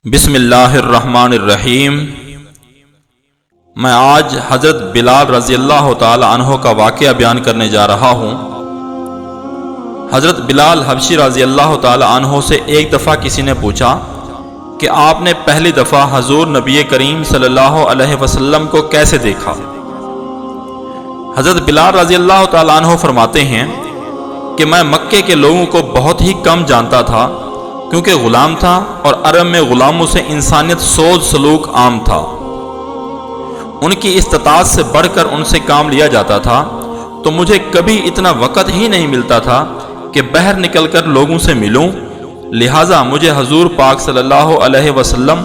بسم اللہ الرحمن الرحیم۔ میں آج حضرت بلال رضی اللہ تعالی عنہ کا واقعہ بیان کرنے جا رہا ہوں۔ حضرت بلال حبشی رضی اللہ تعالی عنہ سے ایک دفعہ کسی نے پوچھا کہ آپ نے پہلی دفعہ حضور نبی کریم صلی اللہ علیہ وسلم کو کیسے دیکھا؟ حضرت بلال رضی اللہ تعالی عنہ فرماتے ہیں کہ میں مکے کے لوگوں کو بہت ہی کم جانتا تھا، کیونکہ غلام تھا اور عرب میں غلاموں سے انسانیت سوچ سلوک عام تھا۔ ان کی استطاعت سے بڑھ کر ان سے کام لیا جاتا تھا، تو مجھے کبھی اتنا وقت ہی نہیں ملتا تھا کہ باہر نکل کر لوگوں سے ملوں، لہٰذا مجھے حضور پاک صلی اللہ علیہ وسلم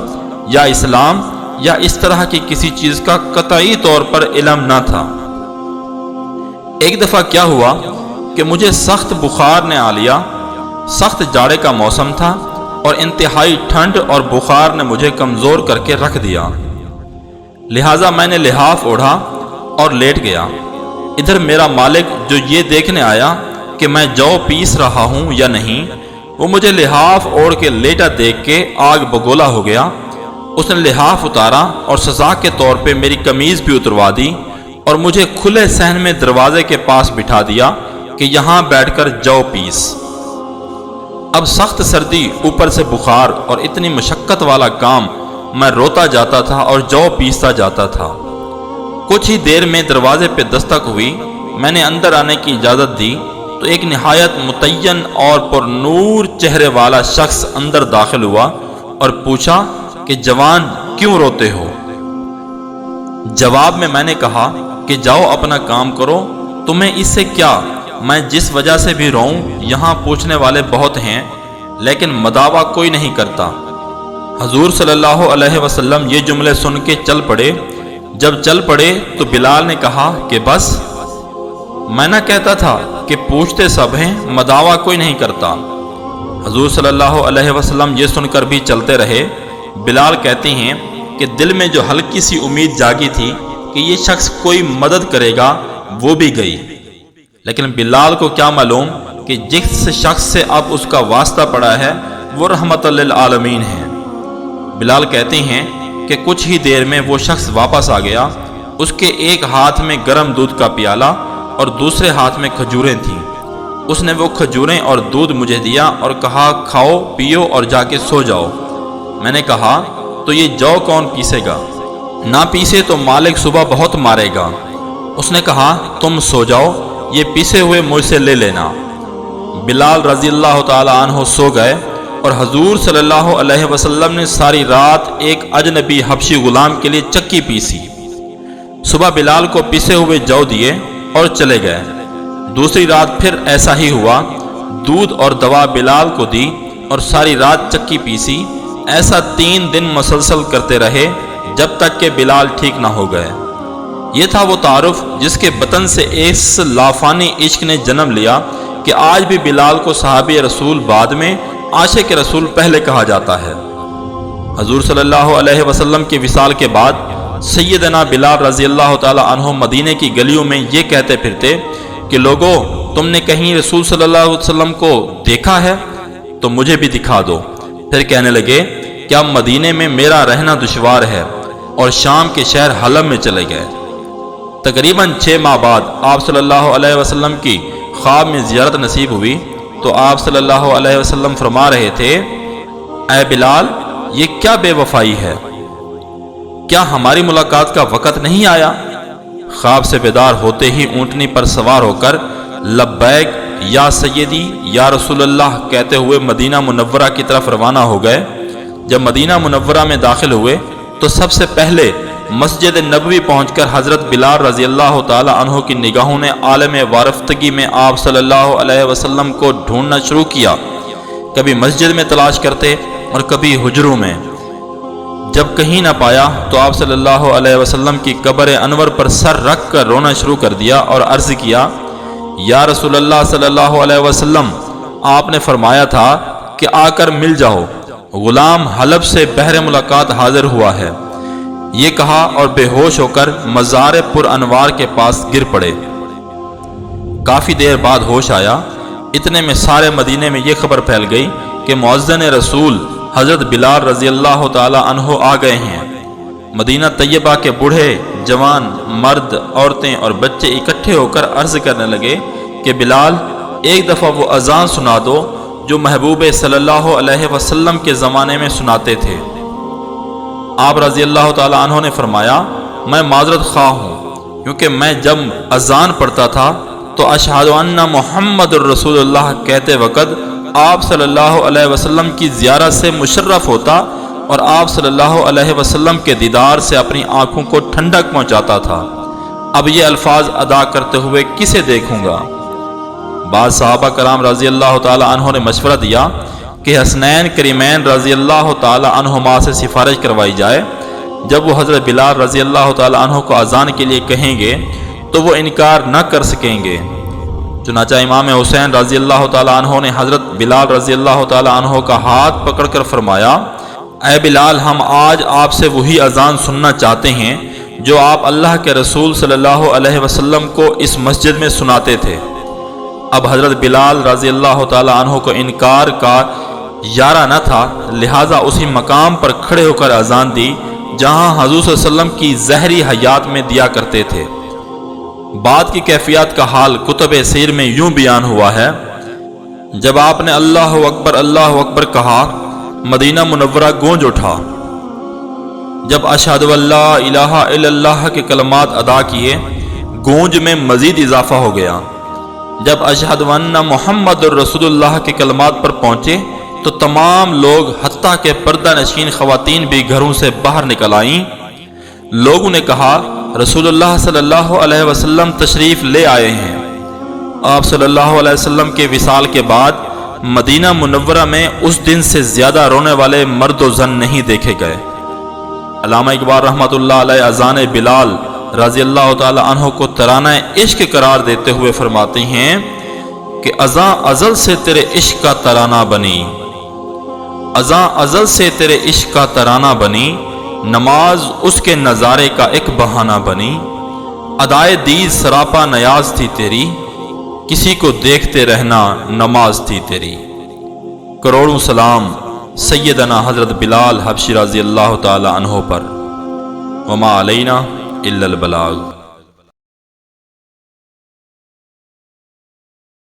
یا اسلام یا اس طرح کی کسی چیز کا قطعی طور پر علم نہ تھا۔ ایک دفعہ کیا ہوا کہ مجھے سخت بخار نے آ لیا۔ سخت جاڑے کا موسم تھا اور انتہائی ٹھنڈ اور بخار نے مجھے کمزور کر کے رکھ دیا، لہٰذا میں نے لحاف اوڑھا اور لیٹ گیا۔ ادھر میرا مالک جو یہ دیکھنے آیا کہ میں جو پیس رہا ہوں یا نہیں، وہ مجھے لحاف اوڑھ کے لیٹا دیکھ کے آگ بگولا ہو گیا۔ اس نے لحاف اتارا اور سزا کے طور پہ میری قمیض بھی اتروا دی اور مجھے کھلے صحن میں دروازے کے پاس بٹھا دیا کہ یہاں بیٹھ کر جو پیس۔ اب سخت سردی، اوپر سے بخار اور اتنی مشقت والا کام، میں روتا جاتا تھا اور جو پیستا جاتا تھا۔ کچھ ہی دیر میں دروازے پہ دستک ہوئی۔ میں نے اندر آنے کی اجازت دی تو ایک نہایت متعین اور پر نور چہرے والا شخص اندر داخل ہوا اور پوچھا کہ جوان کیوں روتے ہو؟ جواب میں نے کہا کہ جاؤ اپنا کام کرو، تمہیں اس سے کیا؟ میں جس وجہ سے بھی روؤں، یہاں پوچھنے والے بہت ہیں لیکن مداوا کوئی نہیں کرتا۔ حضور صلی اللہ علیہ وسلم یہ جملے سن کے چل پڑے۔ جب چل پڑے تو بلال نے کہا کہ بس، میں نہ کہتا تھا کہ پوچھتے سب ہیں، مداوا کوئی نہیں کرتا۔ حضور صلی اللہ علیہ وسلم یہ سن کر بھی چلتے رہے۔ بلال کہتے ہیں کہ دل میں جو ہلکی سی امید جاگی تھی کہ یہ شخص کوئی مدد کرے گا، وہ بھی گئی، لیکن بلال کو کیا معلوم کہ جس شخص سے اب اس کا واسطہ پڑا ہے وہ رحمت للعالمین ہے۔ بلال کہتے ہیں کہ کچھ ہی دیر میں وہ شخص واپس آ گیا۔ اس کے ایک ہاتھ میں گرم دودھ کا پیالہ اور دوسرے ہاتھ میں کھجوریں تھیں۔ اس نے وہ کھجوریں اور دودھ مجھے دیا اور کہا کھاؤ پیو اور جا کے سو جاؤ۔ میں نے کہا تو یہ جو کون پیسے گا؟ نہ پیسے تو مالک صبح بہت مارے گا۔ اس نے کہا تم سو جاؤ، یہ پیسے ہوئے مجھ سے لے لینا۔ بلال رضی اللہ تعالی عنہ سو گئے اور حضور صلی اللہ علیہ وسلم نے ساری رات ایک اجنبی حبشی غلام کے لیے چکی پیسی۔ صبح بلال کو پیسے ہوئے جو دیے اور چلے گئے۔ دوسری رات پھر ایسا ہی ہوا، دودھ اور دوا بلال کو دی اور ساری رات چکی پیسی۔ ایسا 3 دن مسلسل کرتے رہے جب تک کہ بلال ٹھیک نہ ہو گئے۔ یہ تھا وہ تعارف جس کے بطن سے اس لافانی عشق نے جنم لیا کہ آج بھی بلال کو صحابی رسول بعد میں، عاشق رسول پہلے کہا جاتا ہے۔ حضور صلی اللہ علیہ وسلم کے وصال کے بعد سیدنا بلال رضی اللہ تعالی عنہ مدینے کی گلیوں میں یہ کہتے پھرتے کہ لوگو، تم نے کہیں رسول صلی اللہ علیہ وسلم کو دیکھا ہے تو مجھے بھی دکھا دو۔ پھر کہنے لگے کہ اب مدینے میں میرا رہنا دشوار ہے، اور شام کے شہر حلب میں چلے گئے۔ تقریباً 6 ماہ بعد آپ صلی اللہ علیہ وسلم کی خواب میں زیارت نصیب ہوئی تو آپ صلی اللہ علیہ وسلم فرما رہے تھے، اے بلال، یہ کیا بے وفائی ہے؟ کیا ہماری ملاقات کا وقت نہیں آیا؟ خواب سے بیدار ہوتے ہی اونٹنی پر سوار ہو کر لبیک یا سیدی یا رسول اللہ کہتے ہوئے مدینہ منورہ کی طرف روانہ ہو گئے۔ جب مدینہ منورہ میں داخل ہوئے تو سب سے پہلے مسجد نبوی پہنچ کر حضرت بلال رضی اللہ تعالی عنہ کی نگاہوں نے عالم وارفتگی میں آپ صلی اللہ علیہ وسلم کو ڈھونڈنا شروع کیا۔ کبھی مسجد میں تلاش کرتے اور کبھی حجروں میں۔ جب کہیں نہ پایا تو آپ صلی اللہ علیہ وسلم کی قبر انور پر سر رکھ کر رونا شروع کر دیا اور عرض کیا، یا رسول اللہ صلی اللہ علیہ وسلم، آپ نے فرمایا تھا کہ آ کر مل جاؤ، غلام حلب سے بہر ملاقات حاضر ہوا ہے۔ یہ کہا اور بے ہوش ہو کر مزار پر انوار کے پاس گر پڑے۔ کافی دیر بعد ہوش آیا۔ اتنے میں سارے مدینے میں یہ خبر پھیل گئی کہ مؤذن رسول حضرت بلال رضی اللہ تعالی عنہ آ گئے ہیں۔ مدینہ طیبہ کے بوڑھے، جوان، مرد، عورتیں اور بچے اکٹھے ہو کر عرض کرنے لگے کہ بلال، ایک دفعہ وہ اذان سنا دو جو محبوب صلی اللہ علیہ وسلم کے زمانے میں سناتے تھے۔ آپ رضی اللہ تعالی عنہ نے فرمایا، میں معذرت خواہ ہوں، کیونکہ میں جب اذان پڑھتا تھا تو اشہد ان محمد الرسول اللہ کہتے وقت آپ صلی اللہ علیہ وسلم کی زیارت سے مشرف ہوتا اور آپ صلی اللہ علیہ وسلم کے دیدار سے اپنی آنکھوں کو ٹھنڈک پہنچاتا تھا۔ اب یہ الفاظ ادا کرتے ہوئے کسے دیکھوں گا؟ بعض صحابہ کرام رضی اللہ تعالی عنہ نے مشورہ دیا کہ حسنین کریمین رضی اللہ تعالی عنہما سے سفارش کروائی جائے، جب وہ حضرت بلال رضی اللہ تعالی عنہ کو اذان کے لیے کہیں گے تو وہ انکار نہ کر سکیں گے۔ چنانچہ امام حسین رضی اللہ تعالی عنہ نے حضرت بلال رضی اللہ تعالی عنہ کا ہاتھ پکڑ کر فرمایا، اے بلال، ہم آج آپ سے وہی اذان سننا چاہتے ہیں جو آپ اللہ کے رسول صلی اللہ علیہ وسلم کو اس مسجد میں سناتے تھے۔ اب حضرت بلال رضی اللہ تعالی عنہ کو انکار کا یارہ نہ تھا، لہٰذا اسی مقام پر کھڑے ہو کر اذان دی جہاں حضور صلی اللہ علیہ وسلم کی ظہری حیات میں دیا کرتے تھے۔ بعد کی کیفیات کا حال کتب سیر میں یوں بیان ہوا ہے، جب آپ نے اللہ اکبر کہا، مدینہ منورہ گونج اٹھا۔ جب اشہد ان لا الہ الا اللہ کے کلمات ادا کیے، گونج میں مزید اضافہ ہو گیا۔ جب اشہد ان محمد الرسول اللہ کے کلمات پر پہنچے تو تمام لوگ حتیٰ کہ پردہ نشین خواتین بھی گھروں سے باہر نکل آئیں۔ لوگوں نے کہا، رسول اللہ صلی اللہ علیہ وسلم تشریف لے آئے ہیں۔ آپ صلی اللہ علیہ وسلم کے وصال کے بعد مدینہ منورہ میں اس دن سے زیادہ رونے والے مرد و زن نہیں دیکھے گئے۔ علامہ اقبال رحمۃ اللہ علیہ اذان بلال رضی اللہ تعالی عنہ کو ترانہ عشق قرار دیتے ہوئے فرماتے ہیں کہ اذاں ازل سے تیرے عشق کا ترانہ بنی، اذاں ازل سے تیرے عشق کا ترانہ بنی، نماز اس کے نظارے کا ایک بہانہ بنی، ادائے دید سراپا نیاز تھی تیری، کسی کو دیکھتے رہنا نماز تھی تیری۔ کروڑوں سلام سیدنا حضرت بلال حبشی رضی اللہ تعالی عنہ پر، وما علینا الا البلاغ۔